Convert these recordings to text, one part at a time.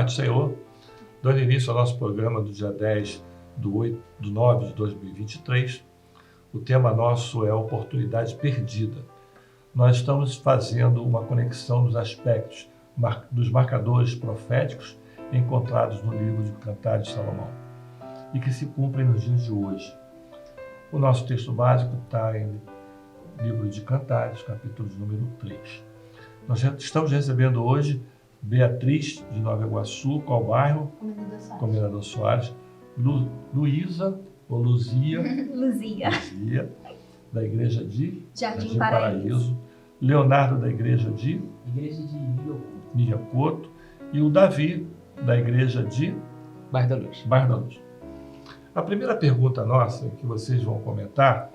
paz do Senhor, dando início ao nosso programa do dia 10/9 de 2023. O tema nosso é Oportunidade Perdida. Nós estamos fazendo uma conexão dos aspectos dos marcadores proféticos encontrados no livro de Cantares de Salomão e que se cumprem nos dias de hoje. O nosso texto básico está em livro de Cantares, capítulo de número 3. Nós já estamos recebendo hoje Beatriz, de Nova Iguaçu. Qual bairro? Comendador Soares. Luísa, ou Luzia. Luzia, da igreja de Jardim Paraíso. Leonardo, da igreja de Milhacoto. E o Davi, da igreja de Bairro da Luz. A primeira pergunta nossa, que vocês vão comentar,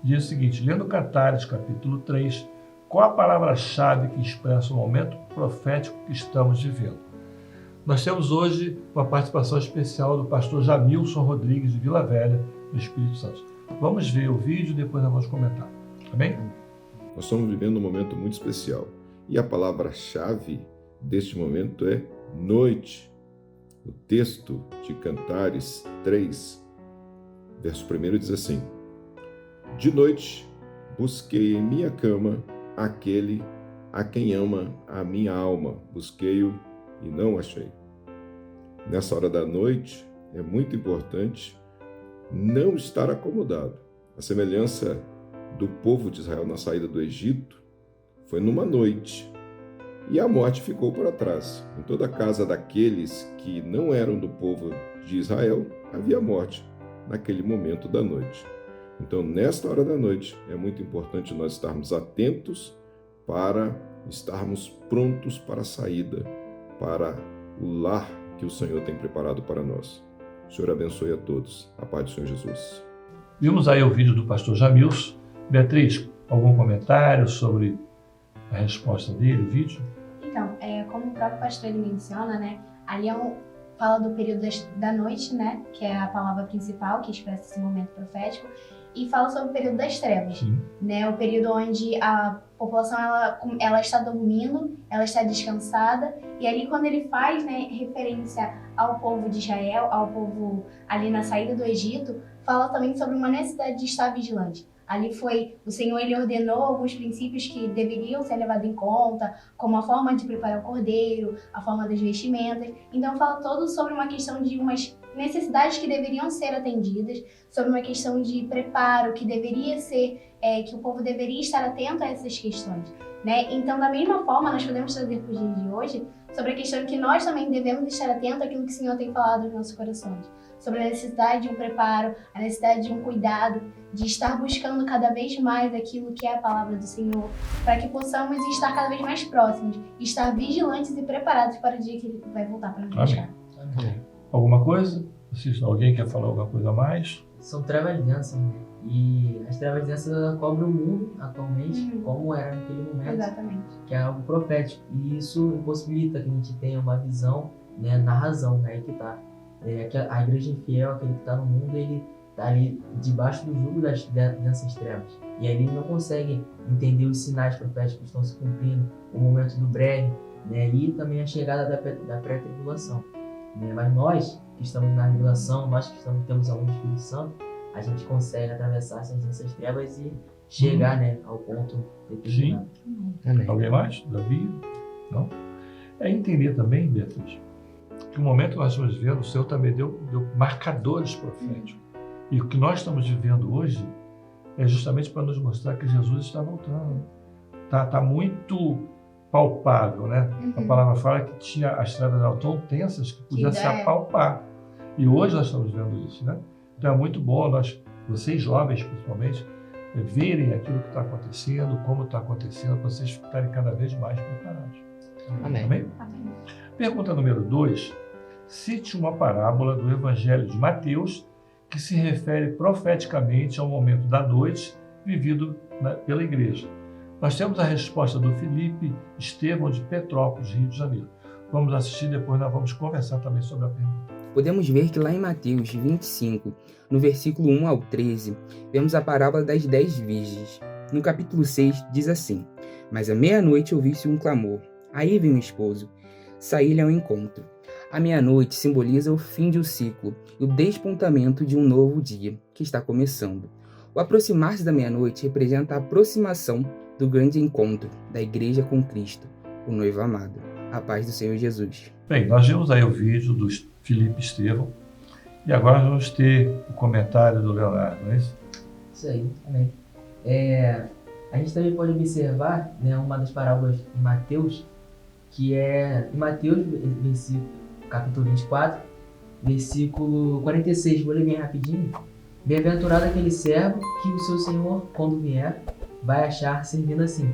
diz o seguinte: lendo Cantares, capítulo 3, qual a palavra-chave que expressa o momento profético que estamos vivendo? Nós temos hoje uma participação especial do pastor Jamilson Rodrigues, de Vila Velha, no Espírito Santo. Vamos ver o vídeo e depois nós vamos comentar. Amém? Nós estamos vivendo um momento muito especial. E a palavra-chave deste momento é noite. O texto de Cantares 3, verso 1 diz assim: de noite busquei em minha cama aquele a quem ama a minha alma, busquei-o e não achei. Nessa hora da noite é muito importante não estar acomodado. A semelhança do povo de Israel na saída do Egito foi numa noite e a morte ficou para trás. Em toda a casa daqueles que não eram do povo de Israel havia morte naquele momento da noite. Então, nesta hora da noite, é muito importante nós estarmos atentos para estarmos prontos para a saída, para o lar que o Senhor tem preparado para nós. O Senhor abençoe a todos. A paz do Senhor Jesus. Vimos aí o vídeo do pastor Jamilson. Beatriz, algum comentário sobre a resposta dele, o vídeo? Então, como o próprio pastor ele menciona, né, ali fala do período da noite, né, que é a palavra principal que expressa esse momento profético, e fala sobre o período das trevas, né, o período onde a população ela está dormindo, ela está descansada, e ali quando ele faz, né, referência ao povo de Israel, ao povo ali na saída do Egito, fala também sobre uma necessidade de estar vigilante. Ali o Senhor ele ordenou alguns princípios que deveriam ser levados em conta, como a forma de preparar o cordeiro, a forma das vestimentas. Então fala todo sobre uma questão de umas necessidades que deveriam ser atendidas, sobre uma questão de preparo que deveria ser, que o povo deveria estar atento a essas questões, né? Então, da mesma forma, nós podemos trazer para os dias de hoje sobre a questão que nós também devemos estar atentos àquilo que o Senhor tem falado nos nossos corações, sobre a necessidade de um preparo, a necessidade de um cuidado, de estar buscando cada vez mais aquilo que é a palavra do Senhor, para que possamos estar cada vez mais próximos, estar vigilantes e preparados para o dia que Ele vai voltar para nos buscar. Amém. Alguma coisa? Alguém quer falar alguma coisa a mais? São trevas densas, né? E as trevas densas cobrem o mundo atualmente, como era naquele momento. Exatamente. Que é algo profético. E isso impossibilita que a gente tenha uma visão, né, na razão, né? Aí que tá. A igreja infiel, aquele que está no mundo, ele está ali debaixo do jugo dessas trevas. E aí ele não consegue entender os sinais proféticos que estão se cumprindo, o momento do breve, né? E também a chegada da pré-tribulação. Né? Mas nós que estamos na revelação, nós que temos a luz do Espírito Santo, a gente consegue atravessar essas trevas e chegar, né, ao ponto determinado. Sim. Alguém mais? Davi? Não? É entender também, Beatriz, que o momento que nós estamos vivendo, o Senhor também deu marcadores proféticos. E o que nós estamos vivendo hoje é justamente para nos mostrar que Jesus está voltando. Tá muito palpável, né? A palavra fala que as trevas eram tão tensas que podia se apalpar. E hoje nós estamos vendo isso, né? Então é muito bom vocês jovens principalmente, verem aquilo que está acontecendo, como está acontecendo, para vocês ficarem cada vez mais preparados. Amém. Amém? Pergunta número 2. Cite uma parábola do Evangelho de Mateus que se refere profeticamente ao momento da noite vivido pela igreja. Nós temos a resposta do Felipe Estevão, de Petrópolis, Rio de Janeiro. Vamos assistir, depois nós vamos conversar também sobre a pergunta. Podemos ver que lá em Mateus 25, no versículo 1 ao 13, vemos a parábola das 10 virgens. No capítulo 6 diz assim: mas à meia-noite ouviu-se um clamor. Aí veio o esposo. Saí-lhe ao encontro. A meia-noite simboliza o fim de um ciclo e o despontamento de um novo dia que está começando. O aproximar-se da meia-noite representa a aproximação do grande encontro da Igreja com Cristo, o noivo amado. A paz do Senhor Jesus. Bem, nós vimos aí o vídeo do Felipe Estevão e agora vamos ter o comentário do Leonardo, não é isso? Isso aí, amém. A gente também pode observar, né, uma das parábolas de Mateus, que é em Mateus, capítulo 24, versículo 46. Vou ler bem rapidinho. Bem-aventurado aquele servo que o seu senhor, quando vier, vai achar servindo assim.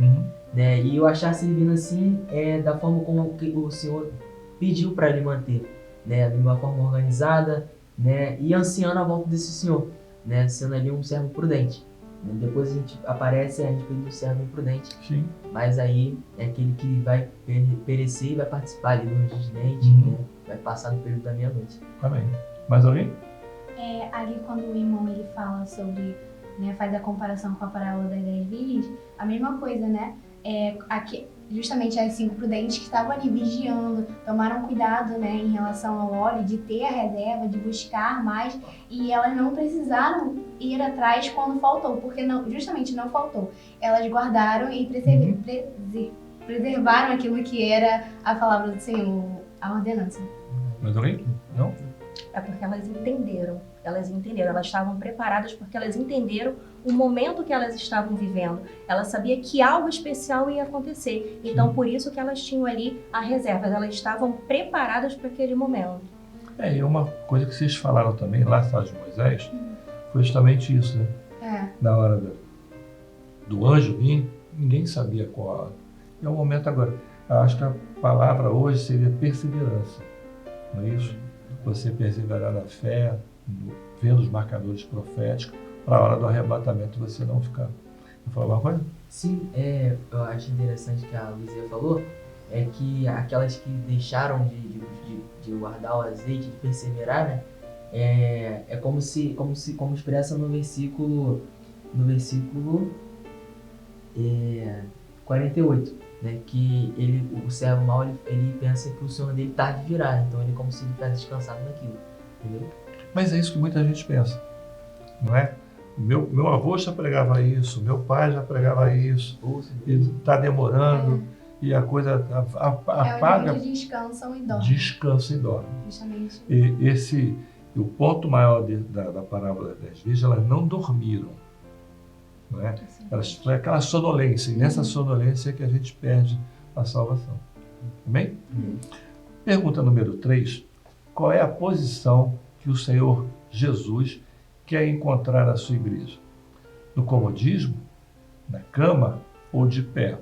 Né? E o achar servindo assim é da forma como o Senhor pediu para ele manter, né? De uma forma organizada, né? E ansiando a volta desse Senhor, né? Sendo ali um servo prudente. Depois a gente aparece a respeito do servo imprudente. Sim. Mas aí é aquele que vai perecer e vai participar ali do ranger de dente, né? Vai passar no período da meia-noite. Amém. Mais alguém? Ali quando o irmão ele fala sobre, né, faz a comparação com a parábola das 10 virgens, a mesma coisa, né? Aqui, justamente as 5 prudentes que estavam ali vigiando, tomaram cuidado, né, em relação ao óleo, de ter a reserva, de buscar mais, e elas não precisaram ir atrás quando faltou, porque justamente não faltou. Elas guardaram e preservaram aquilo que era a palavra do Senhor, a ordenança. Mais alguém? Não? É porque elas entenderam, elas estavam preparadas porque elas entenderam o momento que elas estavam vivendo. Elas sabiam que algo especial ia acontecer, então por isso que elas tinham ali a reserva, elas estavam preparadas para aquele momento. E uma coisa que vocês falaram também lá na de Moisés, foi justamente isso, né? Na hora do anjo vir, ninguém sabia qual hora. É o momento agora. Eu acho que a palavra hoje seria perseverança, não é isso? Você perseverar na fé, vendo os marcadores proféticos, para a hora do arrebatamento você não ficar. Vou falar alguma coisa? Sim, eu acho interessante que a Luísa falou, é que aquelas que deixaram de guardar o azeite, de perseverar, né? Como expressa no versículo 48. Né, que o servo mau ele pensa que o senhor dele tarde virá, então ele é como se ele estivesse descansado naquilo, entendeu? Mas é isso que muita gente pensa, não é? Meu avô já pregava isso, meu pai já pregava isso, ele está demorando e a coisa apaga. Descansam e dormem. Descansam e dormem. Justamente. E o ponto maior da parábola das 10 virgens, elas não dormiram. Não é? Foi aquela sonolência, e nessa sonolência é que a gente perde a salvação. Amém? Pergunta número 3. Qual é a posição que o Senhor Jesus quer encontrar na sua igreja? No comodismo? Na cama ou de pé?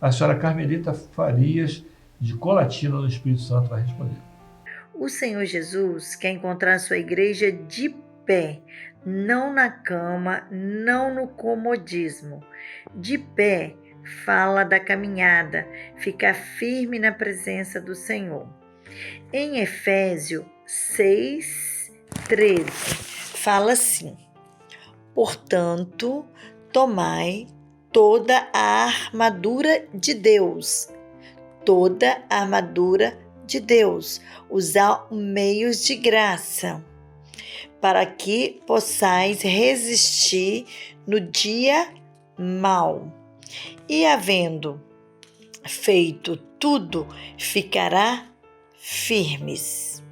A senhora Carmelita Farias, de Colatina, no Espírito Santo, vai responder. O Senhor Jesus quer encontrar a sua igreja de pé, não na cama, não no comodismo. De pé fala da caminhada, ficar firme na presença do Senhor. Em Efésios 6:13 fala assim: portanto, tomai toda a armadura de Deus, usar meios de graça, para que possais resistir no dia mau. E havendo feito tudo, ficará firmes.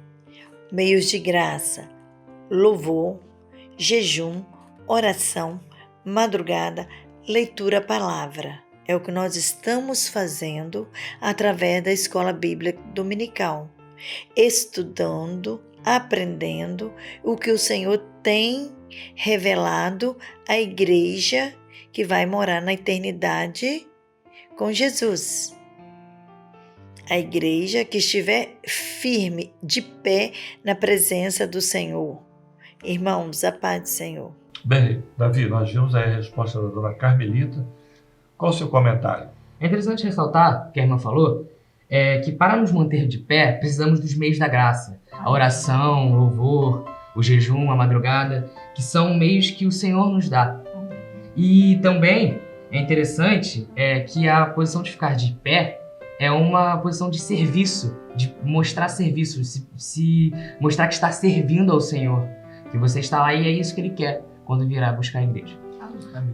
Meios de graça: louvor, jejum, oração, madrugada, leitura palavra. É o que nós estamos fazendo através da Escola Bíblica Dominical, estudando, aprendendo o que o Senhor tem revelado à igreja que vai morar na eternidade com Jesus. A igreja que estiver firme, de pé, na presença do Senhor. Irmãos, a paz do Senhor. Bem, Davi, nós vimos aí a resposta da dona Carmelita. Qual o seu comentário? É interessante ressaltar, que a irmã falou, que para nos manter de pé, precisamos dos meios da graça. A oração, o louvor, o jejum, a madrugada, que são meios que o Senhor nos dá. E também é interessante que a posição de ficar de pé é uma posição de serviço, de mostrar serviço, se mostrar que está servindo ao Senhor, que você está lá e é isso que Ele quer quando virá buscar a igreja.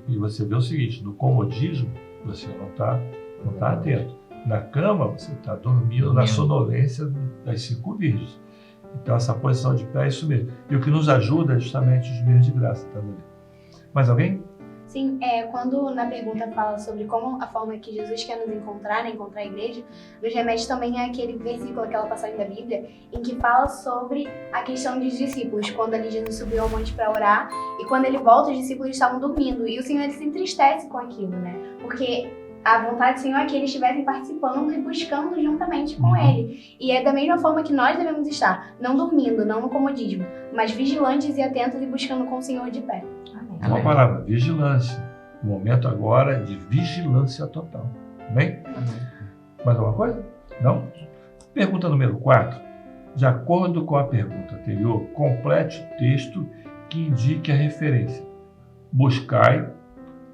E você vê o seguinte, no comodismo você não está atento. Na cama você está dormindo na sonolência das 5 virgens. Então essa posição de pé é isso mesmo. E o que nos ajuda é justamente os meios de graça. Tá? Mais alguém? Sim, quando na pergunta fala sobre como a forma que Jesus quer nos encontrar, né, encontrar a igreja, nos remete também àquele versículo, aquela passagem da Bíblia, em que fala sobre a questão dos discípulos, quando ali Jesus subiu ao monte para orar, e quando ele volta, os discípulos estavam dormindo, e o Senhor ele se entristece com aquilo, né, porque a vontade do Senhor é que eles estivessem participando e buscando juntamente com Ele. E é da mesma forma que nós devemos estar, não dormindo, não no comodismo, mas vigilantes e atentos e buscando com o Senhor de pé. Amém. Uma palavra, vigilância. O momento agora é de vigilância total. Amém? Mais alguma coisa? Não? Pergunta número 4. De acordo com a pergunta anterior, complete o texto que indique a referência. Buscai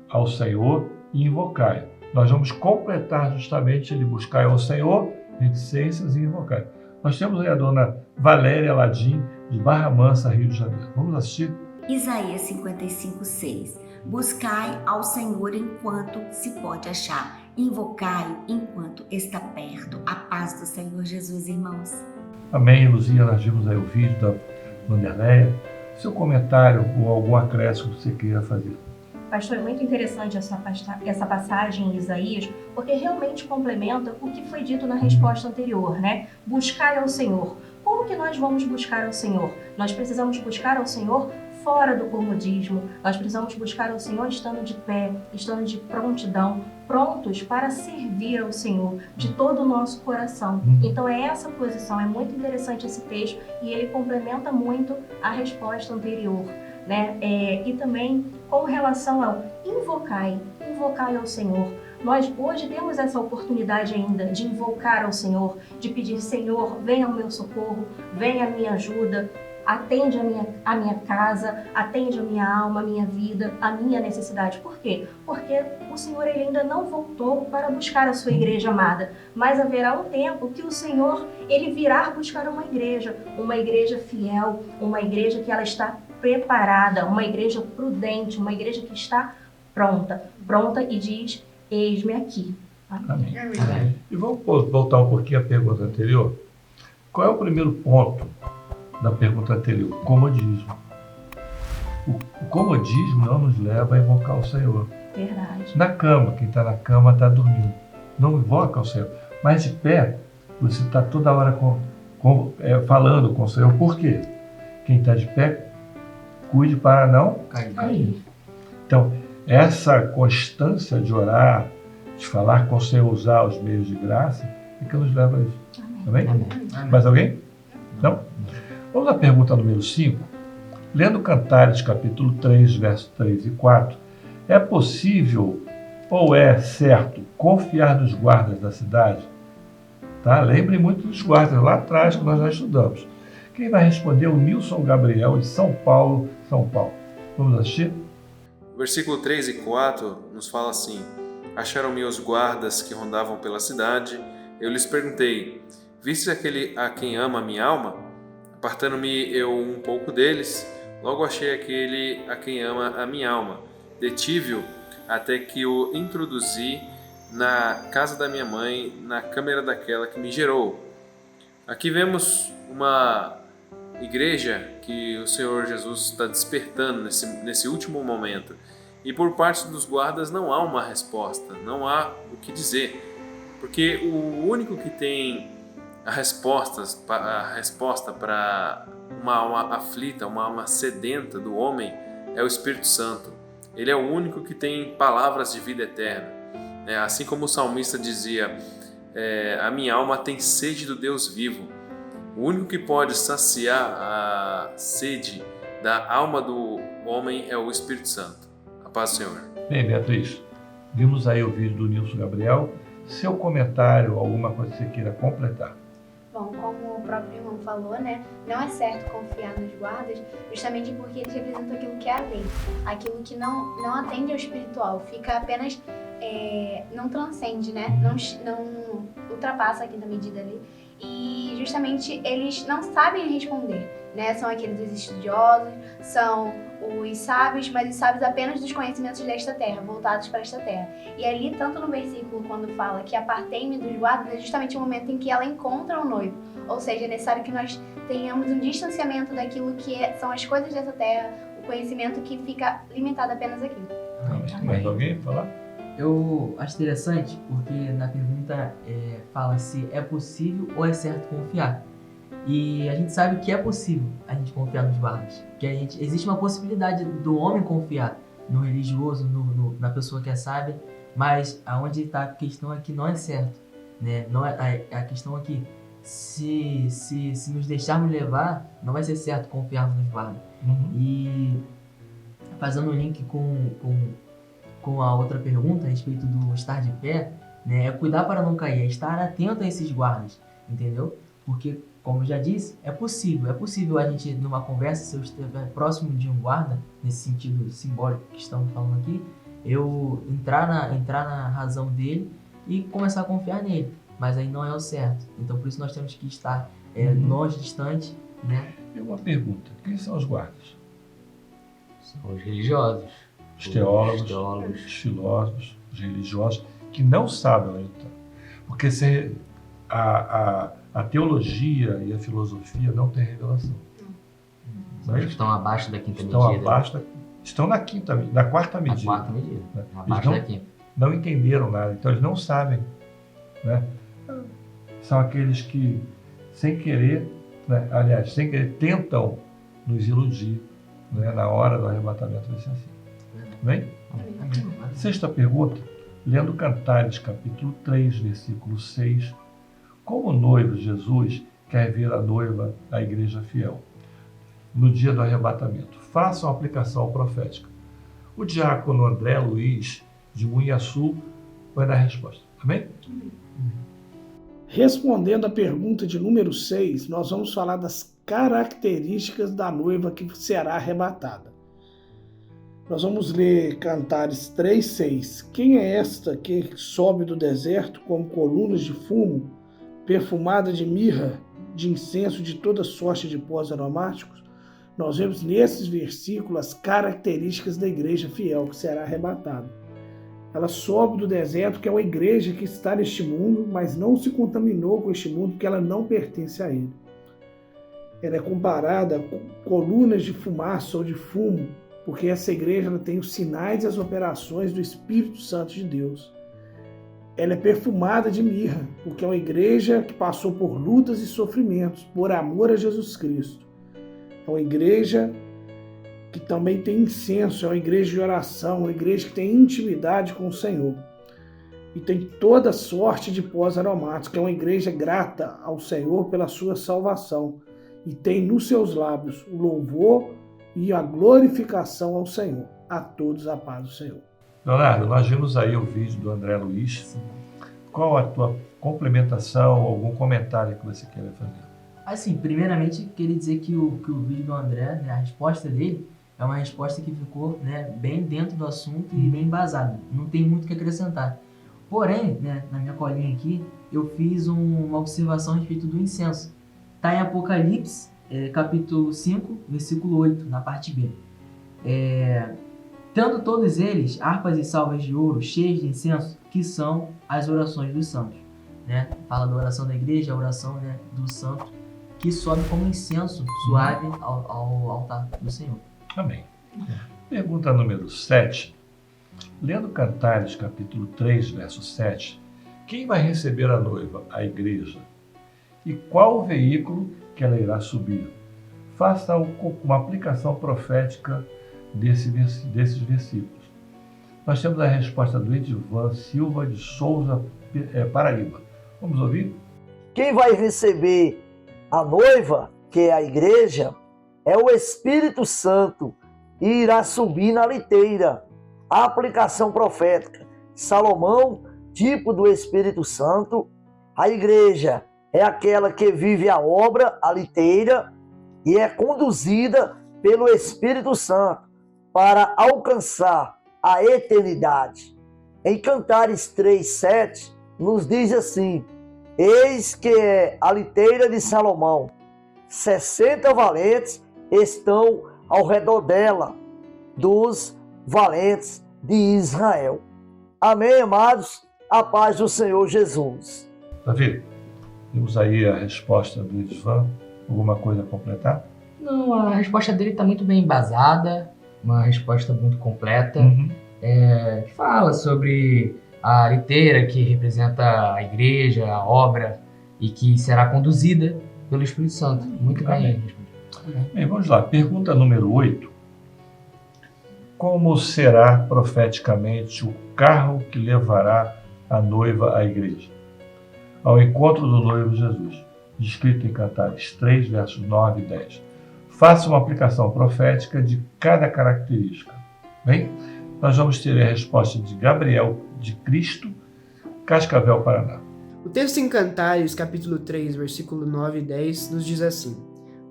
ao Senhor e invocai. Nós vamos completar justamente ele buscar ao Senhor, reticências e invocar. Nós temos aí a dona Valéria Ladim, de Barra Mansa, Rio de Janeiro. Vamos assistir? Isaías 55:6. Buscai ao Senhor enquanto se pode achar. Invocai-o enquanto está perto. A paz do Senhor Jesus, irmãos. Amém, Luzia. Nós vimos aí o vídeo da Vanderleia. Seu comentário ou algum acréscimo que você queira fazer? Pastor, é muito interessante essa passagem em Isaías, porque realmente complementa o que foi dito na resposta anterior, né? Buscar ao Senhor. Como que nós vamos buscar ao Senhor? Nós precisamos buscar ao Senhor fora do comodismo. Nós precisamos buscar ao Senhor estando de pé, estando de prontidão, prontos para servir ao Senhor de todo o nosso coração. Então é essa posição, é muito interessante esse texto e ele complementa muito a resposta anterior. Né? E também com relação ao invocai ao Senhor. Nós hoje temos essa oportunidade ainda de invocar ao Senhor, de pedir, Senhor, venha ao meu socorro, venha à minha ajuda, atende a minha casa, atende a minha alma, a minha vida, a minha necessidade. Por quê? Porque o Senhor ele ainda não voltou para buscar a sua igreja amada, mas haverá um tempo que o Senhor ele virá buscar uma igreja fiel, uma igreja que ela está preparada, uma igreja prudente, uma igreja que está pronta e diz, eis-me aqui. Amém. Amém. E vamos voltar um pouquinho à pergunta anterior. Qual é o primeiro ponto da pergunta anterior? Comodismo. O comodismo não nos leva a invocar o Senhor. Verdade. Na cama, quem está na cama está dormindo. Não invoca o Senhor. Mas de pé, você está toda hora falando com o Senhor. Por quê? Quem está de pé, cuide para não cair. Então, essa constância de orar, de falar com o Senhor, usar os meios de graça, é que nos leva a isso. Amém? Amém. Mais alguém? Não? Vamos à pergunta número 5. Lendo Cantares, capítulo 3, versos 3 e 4, é possível ou é certo confiar nos guardas da cidade? Tá? Lembre muito dos guardas lá atrás que nós já estudamos. Quem vai responder é o Nilson Gabriel, de São Paulo, São Paulo. Vamos assistir? O versículo 3 e 4 nos fala assim: Acharam-me os guardas que rondavam pela cidade. Eu lhes perguntei: Viste aquele a quem ama a minha alma? Apartando-me eu um pouco deles, logo achei aquele a quem ama a minha alma. Detive-o até que o introduzi na casa da minha mãe, na câmara daquela que me gerou. Aqui vemos uma igreja que o Senhor Jesus está despertando nesse último momento. E por parte dos guardas não há uma resposta, não há o que dizer. Porque o único que tem a resposta para uma alma aflita, uma alma sedenta do homem é o Espírito Santo. Ele é o único que tem palavras de vida eterna. Assim como o salmista dizia, a minha alma tem sede do Deus vivo. O único que pode saciar a sede da alma do homem é o Espírito Santo. A paz do Senhor. Bem, Beatriz, vimos aí o vídeo do Nilson Gabriel. Seu comentário, alguma coisa que você queira completar? Bom, como o próprio irmão falou, né, não é certo confiar nos guardas, justamente porque eles representam aquilo que é a lei, aquilo que não atende ao espiritual, fica apenas não transcende, né? Não ultrapassa a quinta medida ali. E justamente eles não sabem responder, né? São aqueles os estudiosos, são os sábios, mas os sábios apenas dos conhecimentos desta terra, voltados para esta terra. E ali, tanto no versículo quando fala que apartei-me dos guardas, é justamente o momento em que ela encontra o noivo. Ou seja, é necessário que nós tenhamos um distanciamento daquilo que são as coisas dessa terra, o conhecimento que fica limitado apenas aqui. Mais alguém falar? Eu acho interessante porque na pergunta fala se é possível ou é certo confiar. E a gente sabe que é possível a gente confiar nos guardas. Que existe uma possibilidade do homem confiar no religioso, na pessoa que é sábia, mas aonde está a questão é que não é certo. Né? Não a questão é que se nos deixarmos levar, não vai ser certo confiarmos nos guardas. E fazendo um link com a outra pergunta a respeito do estar de pé, né, é cuidar para não cair, é estar atento a esses guardas, entendeu? Porque, como eu já disse, é possível a gente, numa conversa, se eu estiver próximo de um guarda, nesse sentido simbólico que estamos falando aqui, eu entrar na razão dele e começar a confiar nele, mas aí não é o certo. Então, por isso nós temos que estar longe, distante, né? E uma pergunta, quem são os guardas? São os religiosos. Os teólogos, os filósofos, os religiosos, que não sabem onde estão. Porque a teologia e a filosofia não têm revelação. Estão abaixo da quinta medida. Estão na quarta medida. Na quarta medida. Né? Abaixo da quinta. Não entenderam nada, então eles não sabem. Né? São aqueles que, sem querer, tentam nos iludir, né? Na hora do arrebatamento vai ser assim. Bem? Sexta pergunta, lendo Cantares, capítulo 3, versículo 6. Como noivo, Jesus quer ver a noiva, a igreja fiel, no dia do arrebatamento. Façam a aplicação profética. O diácono André Luiz, de Munhaçu, vai dar a resposta. Amém? Respondendo à pergunta de número 6, nós vamos falar das características da noiva que será arrebatada. Nós vamos ler Cantares 3:6. Quem é esta que sobe do deserto como colunas de fumo, perfumada de mirra, de incenso, de toda sorte de pós aromáticos? Nós vemos nesses versículos as características da igreja fiel que será arrebatada. Ela sobe do deserto, que é uma igreja que está neste mundo, mas não se contaminou com este mundo, porque ela não pertence a ele. Ela é comparada com colunas de fumaça ou de fumo, porque essa igreja ela tem os sinais e as operações do Espírito Santo de Deus. Ela é perfumada de mirra, porque é uma igreja que passou por lutas e sofrimentos, por amor a Jesus Cristo. É uma igreja que também tem incenso, é uma igreja de oração, uma igreja que tem intimidade com o Senhor. E tem toda sorte de pós aromáticos, é uma igreja grata ao Senhor pela sua salvação. E tem nos seus lábios o louvor e a glorificação ao Senhor. A todos a paz do Senhor. Leonardo, nós vimos aí o vídeo do André Luiz. Sim. Qual a tua complementação, algum comentário que você queira fazer? Assim, primeiramente, queria dizer que o vídeo do André, né, a resposta dele, é uma resposta que ficou, né, bem dentro do assunto e bem embasada. Não tem muito o que acrescentar. Porém, né, na minha colinha aqui, eu fiz uma observação a respeito do incenso. Está em Apocalipse, capítulo 5, versículo 8, na parte B. Tendo todos eles harpas e salvas de ouro cheias de incenso, que são as orações dos santos. Né? Fala da oração da igreja, a oração, né, do santo, que sobe como incenso suave ao altar do Senhor. Amém. Pergunta número 7. Lendo Cantares, capítulo 3, verso 7, quem vai receber a noiva? A igreja. E qual o veículo que ela irá subir? Faça uma aplicação profética desses versículos. Nós temos a resposta do Edivan Silva de Souza, Paraíba. Vamos ouvir? Quem vai receber a noiva, que é a igreja, é o Espírito Santo e irá subir na liteira. A aplicação profética. Salomão, tipo do Espírito Santo. A igreja é aquela que vive a obra, a liteira, e é conduzida pelo Espírito Santo para alcançar a eternidade. Em Cantares 3:7, nos diz assim: eis que é a liteira de Salomão, 60 valentes estão ao redor dela, dos valentes de Israel. Amém, amados? A paz do Senhor Jesus. Davi, temos aí a resposta do Edvan. Alguma coisa a completar? Não, a resposta dele está muito bem embasada, uma resposta muito completa, que fala sobre a liteira que representa a igreja, a obra, e que será conduzida pelo Espírito Santo. Muito bem. Bem, vamos lá. Pergunta número 8. Como será profeticamente o carro que levará a noiva à igreja, ao encontro do noivo Jesus? Descrito em Cantares 3, versos 9 e 10. Faça uma aplicação profética de cada característica. Bem, nós vamos ter a resposta de Gabriel de Cristo, Cascavel, Paraná. O texto em Cantares, capítulo 3, versículo 9 e 10, nos diz assim: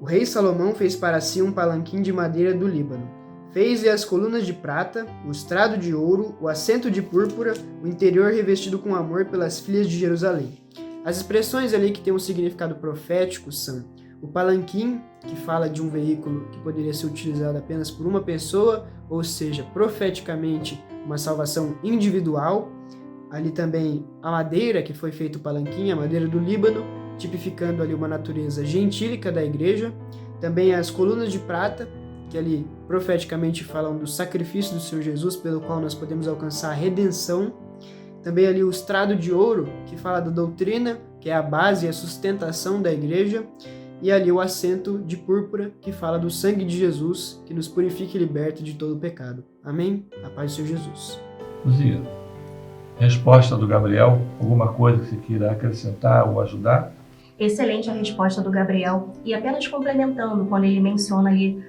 O rei Salomão fez para si um palanquim de madeira do Líbano. Fez-lhe as colunas de prata, o estrado de ouro, o assento de púrpura, o interior revestido com amor pelas filhas de Jerusalém. As expressões ali que têm um significado profético são o palanquim, que fala de um veículo que poderia ser utilizado apenas por uma pessoa, ou seja, profeticamente uma salvação individual. Ali também a madeira, que foi feito o palanquim, a madeira do Líbano, tipificando ali uma natureza gentílica da igreja. Também as colunas de prata, que ali profeticamente falam do sacrifício do Senhor Jesus, pelo qual nós podemos alcançar a redenção. Também ali o estrado de ouro, que fala da doutrina, que é a base e a sustentação da igreja. E ali o assento de púrpura, que fala do sangue de Jesus, que nos purifica e liberta de todo o pecado. Amém? A paz do Senhor Jesus. Luzia, resposta do Gabriel, alguma coisa que você queira acrescentar ou ajudar? Excelente a resposta do Gabriel. E apenas complementando, quando ele menciona ali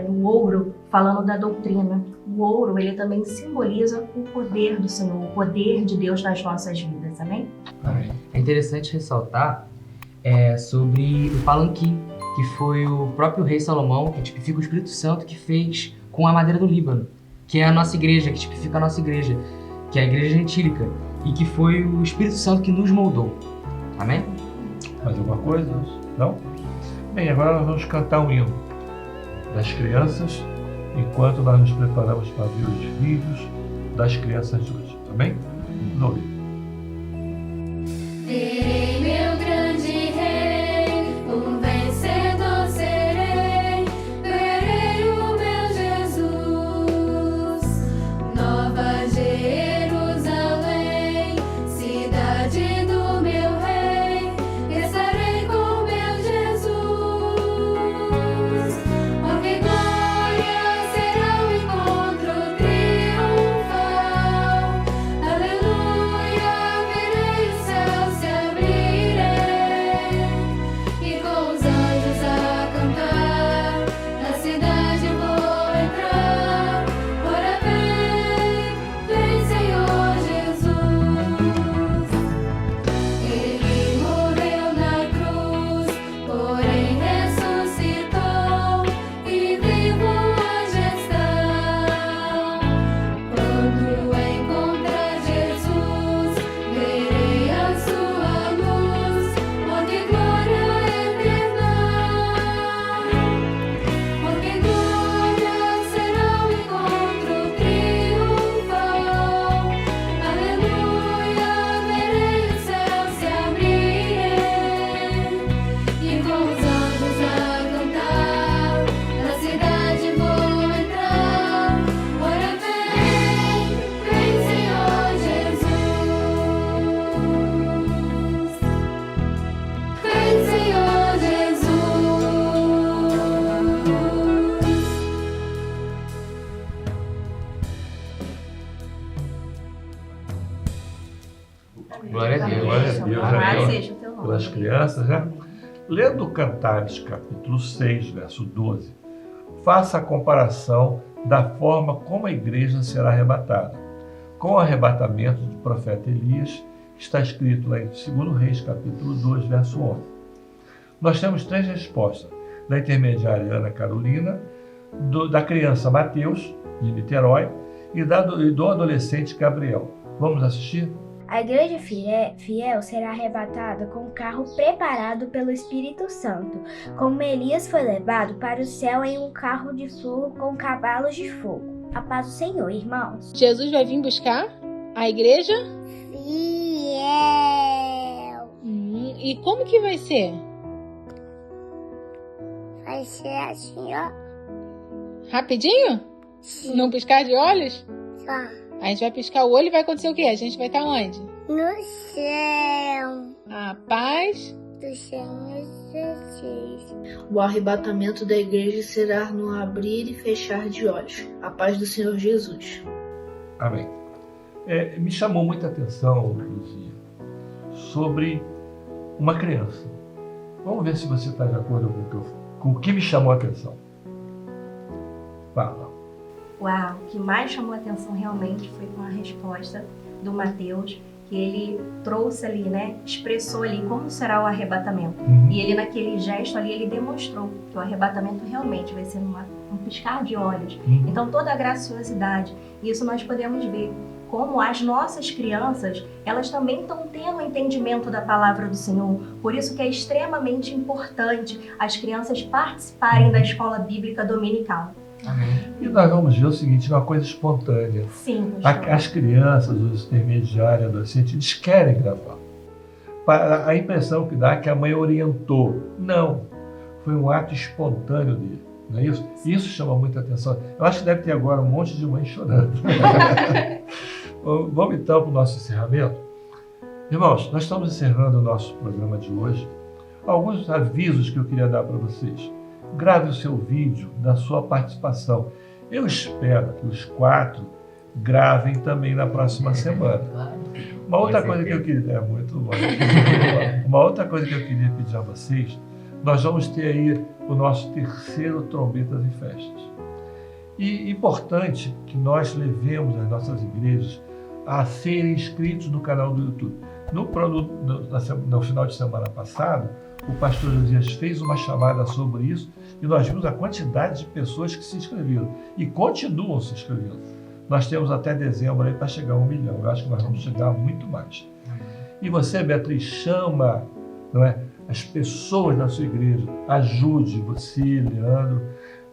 do ouro, falando da doutrina. O ouro, ele também simboliza o poder do Senhor, o poder de Deus nas nossas vidas. Amém? Amém. É interessante ressaltar sobre o palanquim, que foi o próprio rei Salomão, que tipifica o Espírito Santo, que fez com a madeira do Líbano, que é a nossa igreja, que tipifica a nossa igreja, que é a igreja gentílica, e que foi o Espírito Santo que nos moldou. Amém? Mais alguma coisa? Não? Bem, agora nós vamos cantar um hino das crianças, enquanto nós nos preparamos para ver os vídeos das crianças de hoje. Tá bem? Vamos ouvir. Verei meu grande rei, o vencedor serei, verei o meu Jesus, Nova Jerusalém, cidade do meu rei, estarei com meu Jesus. Oh, que glória será o encontro triunfal, aleluia, verei o céu se abrirem, e com os anjos a cantar, na cidade vou entrar. Ora vem, vem Senhor Jesus. Ele morreu na cruz, porém ressuscitou, e vivo hoje está. Quando encontrar Jesus, verei a sua luz. Oh, que glória eterna! Oh, que glória será o encontro triunfal. Aleluia, verei o céu se abrirem, e com os anjos a cantar, na cidade vou entrar. Ora vem, vem Senhor Jesus. Vem Senhor Jesus. Glória a Deus. Glória a Deus, Louvado né? seja o teu nome. Pelas crianças, né? Lendo Cantares, capítulo 6, verso 12, faça a comparação da forma como a igreja será arrebatada, com o arrebatamento do profeta Elias, que está escrito lá em 2 Reis, capítulo 2, verso 11. Nós temos três respostas, da intermediária Ana Carolina, da criança Mateus, de Niterói, e do adolescente Gabriel. Vamos assistir? A igreja fiel será arrebatada com um carro preparado pelo Espírito Santo, como Elias foi levado para o céu em um carro de fogo com cavalos de fogo. A paz do Senhor, irmãos. Jesus vai vir buscar a igreja fiel. E como que vai ser? Vai ser assim, ó. Rapidinho? Sim. Num piscar de olhos? Só. A gente vai piscar o olho e vai acontecer o quê? A gente vai estar onde? No céu. A paz do Senhor Jesus. O arrebatamento da igreja será no abrir e fechar de olhos. A paz do Senhor Jesus. Amém. Me chamou muita atenção, Luzia, sobre uma criança. Vamos ver se você está de acordo com o que me chamou a atenção. Fala. Uau, o que mais chamou a atenção realmente foi com a resposta do Mateus, que ele trouxe ali, né, expressou ali como será o arrebatamento. E ele naquele gesto ali, ele demonstrou que o arrebatamento realmente vai ser um piscar de olhos. Então toda a graciosidade, isso nós podemos ver como as nossas crianças, elas também estão tendo o entendimento da palavra do Senhor. Por isso que é extremamente importante as crianças participarem da escola bíblica dominical. E nós vamos ver o seguinte, uma coisa espontânea. Sim, as crianças, os intermediários, adolescentes, eles querem gravar. A impressão que dá é que a mãe orientou. Não, foi um ato espontâneo dele. Não é isso? Isso chama muita atenção. Eu acho que deve ter agora um monte de mãe chorando. Vamos então para o nosso encerramento. Irmãos, nós estamos encerrando o nosso programa de hoje. Alguns avisos que eu queria dar para vocês. Grave o seu vídeo da sua participação. Eu espero que os 4 gravem também na próxima semana. Uma outra coisa que eu queria... muito bom. Uma outra coisa que eu queria pedir a vocês, nós vamos ter aí o nosso 3º Trombetas e Festas. E importante que nós levemos as nossas igrejas a serem inscritos no canal do YouTube. No final de semana passado, o pastor Josias fez uma chamada sobre isso e nós vimos a quantidade de pessoas que se inscreveram e continuam se inscrevendo. Nós temos até dezembro aí para chegar a 1 milhão. Eu acho que nós vamos chegar a muito mais. E você, Beatriz, chama, não é, as pessoas da sua igreja. Ajude você, Leandro,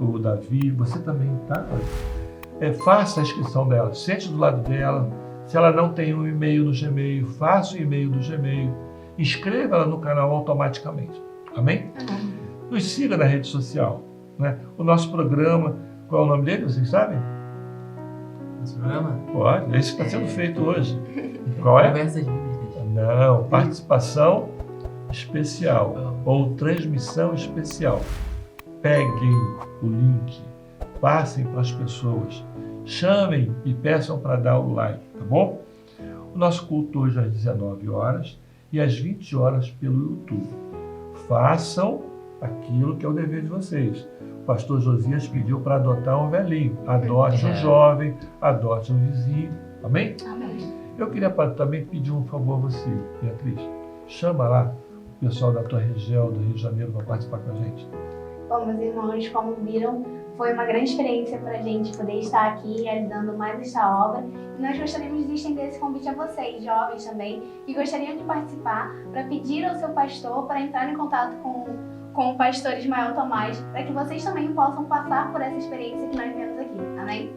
o Davi, você também, tá? Faça a inscrição dela, sente do lado dela. Se ela não tem um e-mail no Gmail, faça o e-mail do Gmail. Inscreva ela no canal automaticamente. Amém? Nos siga na rede social. Né? O nosso programa, qual é o nome dele? Vocês sabem? Nosso programa? Pode, esse está sendo feito hoje. Qual é? Conversas Bíblicas. Não, participação especial ou transmissão especial. Peguem o link, passem para as pessoas, chamem e peçam para dar o like, tá bom? O nosso culto hoje às 19 horas e às 20 horas pelo YouTube. Façam aquilo que é o dever de vocês. O pastor Josias pediu para adotar um velhinho. Adote um jovem, adote um vizinho. Amém? Amém. Eu queria também pedir um favor a você, Beatriz. Chama lá o pessoal da tua região, do Rio de Janeiro, para participar com a gente. Bom, meus irmãos, como viram, foi uma grande experiência para a gente poder estar aqui realizando mais esta obra. E nós gostaríamos de estender esse convite a vocês, jovens também, que gostariam de participar, para pedir ao seu pastor para entrar em contato com o pastor Ismael Tomás, para que vocês também possam passar por essa experiência que nós vivemos aqui. Amém?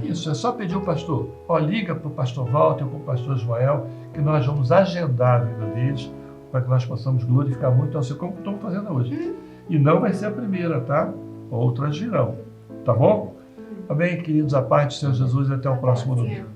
Isso, é só pedir ao pastor. Liga para o pastor Walter ou para o pastor Ismael, que nós vamos agendar a vida deles, para que nós possamos glorificar muito ao Senhor, como estamos fazendo hoje. E não vai ser a primeira, tá? Outras virão. Tá bom? Amém, queridos? A paz do Senhor Jesus e até o próximo domingo.